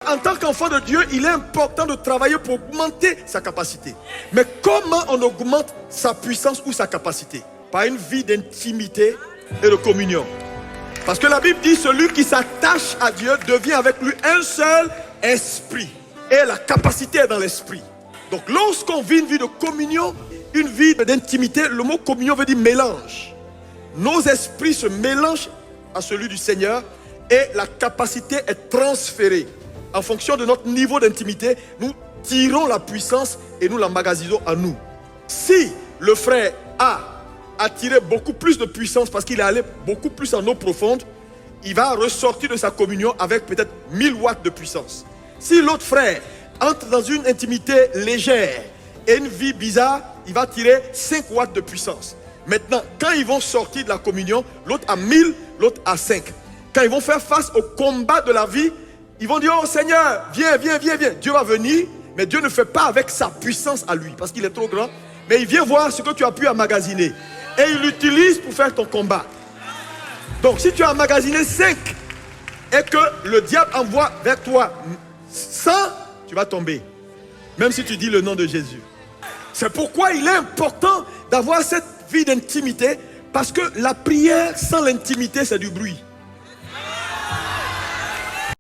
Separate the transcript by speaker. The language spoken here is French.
Speaker 1: en tant qu'enfant de Dieu, il est important de travailler pour augmenter sa capacité. Mais comment on augmente sa puissance ou sa capacité? Par une vie d'intimité et de communion. Parce que la Bible dit, celui qui s'attache à Dieu devient avec lui un seul esprit. Et la capacité est dans l'esprit. Donc lorsqu'on vit une vie de communion, une vie d'intimité, le mot communion veut dire mélange. Nos esprits se mélangent à celui du Seigneur et la capacité est transférée. En fonction de notre niveau d'intimité, nous tirons la puissance et nous l'emmagasinons en nous. Si le frère a tiré beaucoup plus de puissance parce qu'il est allé beaucoup plus en eau profonde, il va ressortir de sa communion avec peut-être 1000 watts de puissance. Si l'autre frère entre dans une intimité légère et une vie bizarre, il va tirer 5 watts de puissance. Maintenant, quand ils vont sortir de la communion, l'autre a 1000, l'autre a 5. Quand ils vont faire face au combat de la vie, ils vont dire, oh Seigneur, viens, viens, viens, viens. Dieu va venir, mais Dieu ne fait pas avec sa puissance à lui, parce qu'il est trop grand. Mais il vient voir ce que tu as pu emmagasiner. Et il l'utilise pour faire ton combat. Donc, si tu as emmagasiné 5, et que le diable envoie vers toi 100, tu vas tomber. Même si tu dis le nom de Jésus. C'est pourquoi il est important d'avoir cette vie d'intimité, parce que la prière sans l'intimité, c'est du bruit.